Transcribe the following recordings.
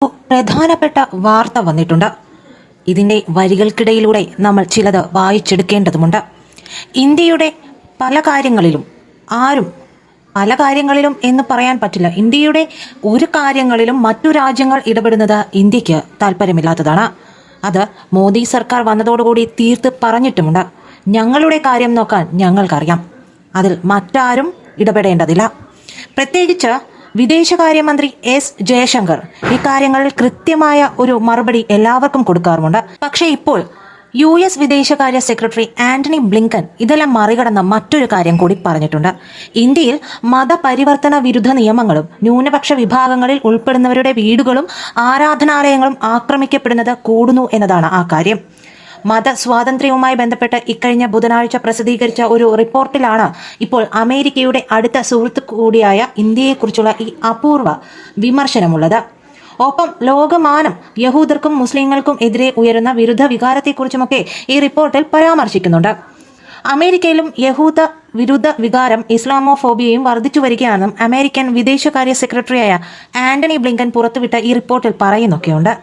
പ്രധാനപ്പെട്ട വാർത്ത വന്നിട്ടുണ്ട്. ഇതിൻ്റെ വരികൾക്കിടയിലൂടെ നമ്മൾ ചിലത് വായിച്ചെടുക്കേണ്ടതുണ്ട്. ഇന്ത്യയുടെ പല കാര്യങ്ങളിലും പല കാര്യങ്ങളിലും എന്ന് പറയാൻ പറ്റില്ല. ഇന്ത്യയുടെ ഒരു കാര്യങ്ങളിലും മറ്റു രാജ്യങ്ങൾ ഇടപെടുന്നത് ഇന്ത്യക്ക് താല്പര്യമില്ലാത്തതാണ്. അത് മോദി സർക്കാർ വന്നതോടുകൂടി തീർത്ത് പറഞ്ഞിട്ടുമുണ്ട്. ഞങ്ങളുടെ കാര്യം നോക്കാൻ ഞങ്ങൾക്കറിയാം, അതിൽ മറ്റാരും ഇടപെടേണ്ടതില്ല. പ്രത്യേകിച്ച് വിദേശകാര്യമന്ത്രി എസ് ജയശങ്കർ ഇക്കാര്യങ്ങളിൽ കൃത്യമായ ഒരു മറുപടി എല്ലാവർക്കും കൊടുക്കാറുമുണ്ട്. പക്ഷേ ഇപ്പോൾ US വിദേശകാര്യ സെക്രട്ടറി ആന്റണി ബ്ലിങ്കൻ ഇതെല്ലാം മറികടന്ന മറ്റൊരു കാര്യം കൂടി പറഞ്ഞിട്ടുണ്ട്. ഇന്ത്യയിൽ മതപരിവർത്തന വിരുദ്ധ നിയമങ്ങളും ന്യൂനപക്ഷ വിഭാഗങ്ങളിൽ ഉൾപ്പെടുന്നവരുടെ വീടുകളും ആരാധനാലയങ്ങളും ആക്രമിക്കപ്പെടുന്നത് കൂടുന്നു എന്നതാണ് ആ കാര്യം. മതസ്വാതന്ത്ര്യവുമായി ബന്ധപ്പെട്ട് ഇക്കഴിഞ്ഞ ബുധനാഴ്ച പ്രസിദ്ധീകരിച്ച ഒരു റിപ്പോർട്ടിലാണ് ഇപ്പോൾ അമേരിക്കയുടെ അടുത്ത സുഹൃത്ത് കൂടിയായ ഇന്ത്യയെക്കുറിച്ചുള്ള ഈ അപൂർവ വിമർശനമുള്ളത്. ഒപ്പം ലോകമാനം യഹൂദർക്കും മുസ്ലിങ്ങൾക്കും എതിരെ ഉയരുന്ന വിരുദ്ധ വികാരത്തെക്കുറിച്ചുമൊക്കെ ഈ റിപ്പോർട്ടിൽ പരാമർശിക്കുന്നുണ്ട്. അമേരിക്കയിലും യഹൂദ വിരുദ്ധ വികാരം ഇസ്ലാമോഫോബിയയും വർദ്ധിച്ചു വരികയാണെന്നും അമേരിക്കൻ വിദേശകാര്യ സെക്രട്ടറിയായ ആന്റണി ബ്ലിങ്കൻ പുറത്തുവിട്ട ഈ റിപ്പോർട്ടിൽ പറയുന്നൊക്കെയുണ്ട്.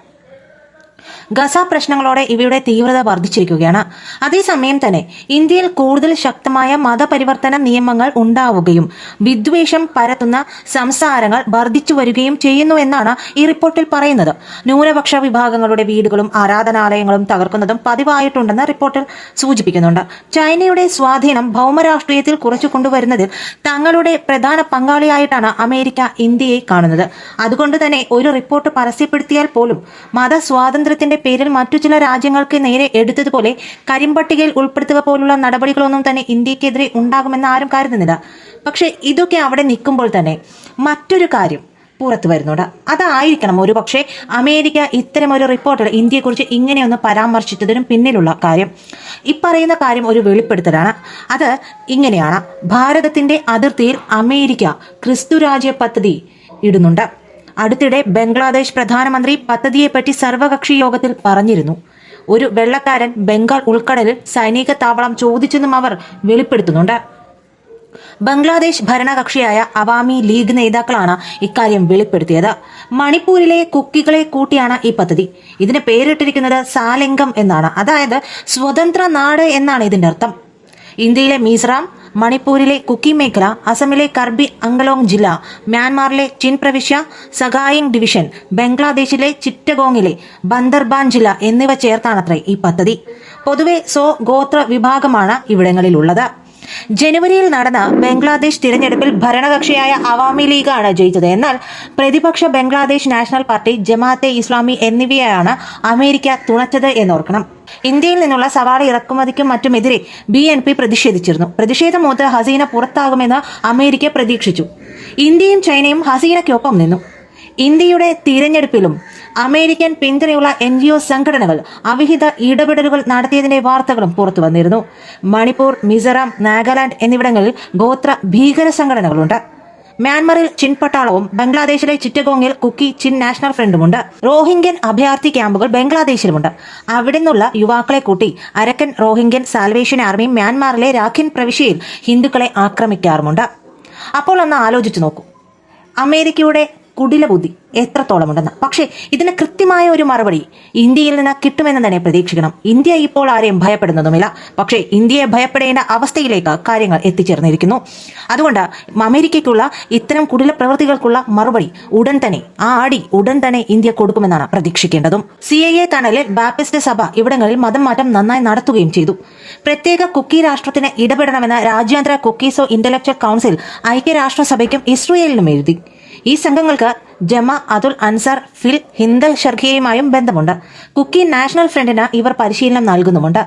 ഗസ പ്രശ്നങ്ങളോടെ ഇവയുടെ തീവ്രത വർദ്ധിച്ചിരിക്കുകയാണ്. അതേസമയം തന്നെ ഇന്ത്യയിൽ കൂടുതൽ ശക്തമായ മതപരിവർത്തന നിയമങ്ങൾ ഉണ്ടാവുകയും വിദ്വേഷം പരത്തുന്ന സംസാരങ്ങൾ വർദ്ധിച്ചു വരികയും ചെയ്യുന്നു എന്നാണ് ഈ റിപ്പോർട്ടിൽ പറയുന്നത്. ന്യൂനപക്ഷ വിഭാഗങ്ങളുടെ വീടുകളും ആരാധനാലയങ്ങളും തകർക്കുന്നതും പതിവായിട്ടുണ്ടെന്ന് റിപ്പോർട്ടിൽ സൂചിപ്പിക്കുന്നുണ്ട്. ചൈനയുടെ സ്വാധീനം ഭൗമരാഷ്ട്രീയത്തിൽ കുറച്ചു കൊണ്ടുവരുന്നതിൽ തങ്ങളുടെ പ്രധാന പങ്കാളിയായിട്ടാണ് അമേരിക്ക ഇന്ത്യയെ കാണുന്നത്. അതുകൊണ്ട് തന്നെ ഒരു റിപ്പോർട്ട് പരസ്യപ്പെടുത്തിയാൽ പോലും മതസ്വാതന്ത്ര്യത്തിന്റെ പേരിൽ മറ്റു ചില രാജ്യങ്ങൾക്ക് നേരെ എടുത്തതുപോലെ കരിമ്പട്ടികയിൽ ഉൾപ്പെടുത്തുക പോലുള്ള നടപടികളൊന്നും തന്നെ ഇന്ത്യക്കെതിരെ ഉണ്ടാകുമെന്ന് ആരും കരുതുന്നില്ല. പക്ഷെ ഇതൊക്കെ അവിടെ നിൽക്കുമ്പോൾ തന്നെ മറ്റൊരു കാര്യം പുറത്തു വരുന്നുണ്ട്. അതായിരിക്കണം ഒരു പക്ഷേ അമേരിക്ക ഇത്തരമൊരു റിപ്പോർട്ടിൽ ഇന്ത്യയെക്കുറിച്ച് ഇങ്ങനെയൊന്ന് പരാമർശിച്ചതിനും പിന്നിലുള്ള കാര്യം. ഇപ്പറയുന്ന കാര്യം ഒരു വെളിപ്പെടുത്തലാണ്. അത് ഇങ്ങനെയാണ്: ഭാരതത്തിന്റെ അതിർത്തിയിൽ അമേരിക്ക ക്രിസ്തുരാജ്യ പദ്ധതി ഇടുന്നുണ്ട്. അടുത്തിടെ ബംഗ്ലാദേശ് പ്രധാനമന്ത്രി പദ്ധതിയെപ്പറ്റി സർവകക്ഷി യോഗത്തിൽ പറഞ്ഞിരുന്നു. ഒരു വെള്ളക്കാരൻ ബംഗാൾ ഉൾക്കടലിൽ സൈനിക താവളം ചോദിച്ചെന്നും അവർ വെളിപ്പെടുത്തുന്നുണ്ട്. ബംഗ്ലാദേശ് ഭരണകക്ഷിയായ അവാമി ലീഗ് നേതാക്കളാണ് ഇക്കാര്യം വെളിപ്പെടുത്തിയത്. മണിപ്പൂരിലെ കുക്കികളെ കൂട്ടിയാണ് ഈ പദ്ധതി. ഇതിന് പേരിട്ടിരിക്കുന്നത് സാലിംഗം എന്നാണ്. അതായത് സ്വതന്ത്ര നാട് എന്നാണ് ഇതിന്റെ അർത്ഥം. ഇന്ത്യയിലെ മിസോറാം, മണിപ്പൂരിലെ കുക്കി മേഖല, അസമിലെ കർബി അംഗലോങ് ജില്ല, മ്യാൻമാറിലെ ചിൻ പ്രവിശ്യ, സഗായിങ് ഡിവിഷൻ, ബംഗ്ലാദേശിലെ ചിറ്റഗോങ്ങിലെ ബന്ദർബാൻ ജില്ല എന്നിവ ചേർത്താണത്രേ ഈ പദ്ധതി. പൊതുവെ ഗോത്ര വിഭാഗമാണ് ഇവിടങ്ങളിലുള്ളത്. ജനുവരിയിൽ നടന്ന ബംഗ്ലാദേശ് തിരഞ്ഞെടുപ്പിൽ ഭരണകക്ഷിയായ അവാമി ലീഗാണ് ജയിച്ചത്. എന്നാൽ പ്രതിപക്ഷ ബംഗ്ലാദേശ് നാഷണൽ പാർട്ടി, ജമാഅത്തെ ഇസ്ലാമി എന്നിവയാണ് അമേരിക്ക തുണച്ചത് എന്നോർക്കണം. ഇന്ത്യയിൽ നിന്നുള്ള സവാള ഇറക്കുമതിക്കും മറ്റുമെതിരെ BNP പ്രതിഷേധിച്ചിരുന്നു. പ്രതിഷേധം മൂത്ത് ഹസീന പുറത്താകുമെന്ന് അമേരിക്ക പ്രതീക്ഷിച്ചു. ഇന്ത്യയും ചൈനയും ഹസീനയ്ക്കൊപ്പം നിന്നു. ഇന്ത്യയുടെ തിരഞ്ഞെടുപ്പിലും അമേരിക്കൻ പിന്തുണയുള്ള NGO സംഘടനകൾ അവിഹിത ഇടപെടലുകൾ നടത്തിയതിന്റെ വാർത്തകളും പുറത്തു വന്നിരുന്നു. മണിപ്പൂർ, മിസോറാം, നാഗാലാൻഡ് എന്നിവിടങ്ങളിൽ ഗോത്ര ഭീകര സംഘടനകളുണ്ട്. മ്യാൻമറിൽ ചിൻ പട്ടാളവും ബംഗ്ലാദേശിലെ ചിറ്റഗോങ്ങിൽ കുക്കി ചിൻ നാഷണൽ ഫ്രണ്ടുമുണ്ട്. റോഹിംഗ്യൻ അഭയാർത്ഥി ക്യാമ്പുകൾ ബംഗ്ലാദേശിലുമുണ്ട്. അവിടെ നിന്നുള്ള യുവാക്കളെ കൂട്ടി അരക്കൻ റോഹിംഗ്യൻ സാൽവേഷൻ ആർമി മ്യാൻമാറിലെ രാഖിൻ പ്രവിശ്യയിൽ ഹിന്ദുക്കളെ ആക്രമിക്കാറുമുണ്ട്. അപ്പോൾ ഒന്ന് ആലോചിച്ചു നോക്കൂ, അമേരിക്കയുടെ കുടില ബുദ്ധി എത്രത്തോളമുണ്ടെന്ന്. പക്ഷേ ഇതിന് കൃത്യമായ ഒരു മറുപടി ഇന്ത്യയിൽ നിന്ന് കിട്ടുമെന്ന് തന്നെ പ്രതീക്ഷിക്കണം. ഇന്ത്യ ഇപ്പോൾ ആരെയും ഭയപ്പെടുന്നതുമില്ല. പക്ഷേ ഇന്ത്യയെ ഭയപ്പെടേണ്ട അവസ്ഥയിലേക്ക് കാര്യങ്ങൾ എത്തിച്ചേർന്നിരിക്കുന്നു. അതുകൊണ്ട് അമേരിക്കയ്ക്കുള്ള ഇത്തരം കുടില പ്രവൃത്തികൾക്കുള്ള മറുപടി ഉടൻ തന്നെ ഇന്ത്യ കൊടുക്കുമെന്നാണ് പ്രതീക്ഷിക്കേണ്ടതും. CIA തണലിൽ ബാപ്റ്റിസ്റ്റ് സഭ ഇവിടങ്ങളിൽ മതം മാറ്റം നന്നായി നടത്തുകയും ചെയ്തു. പ്രത്യേക കുക്കി രാഷ്ട്രത്തിന് ഇടപെടണമെന്ന് രാജ്യാന്തര കുക്കീസോ ഇന്റലക്ച്വൽ കൗൺസിൽ ഐക്യരാഷ്ട്രസഭയ്ക്കും ഇസ്രയേലിനും എഴുതി. ഈ സംഘങ്ങൾക്ക് ജമാഅത്തുൽ അൻസാർ ഫിൽ ഹിന്ദൽ ഷർഖിയയുമായും ബന്ധമുണ്ട്. കുക്കി നാഷണൽ ഫ്രണ്ടിന് ഇവർ പരിശീലനം നൽകുന്നുമുണ്ട്.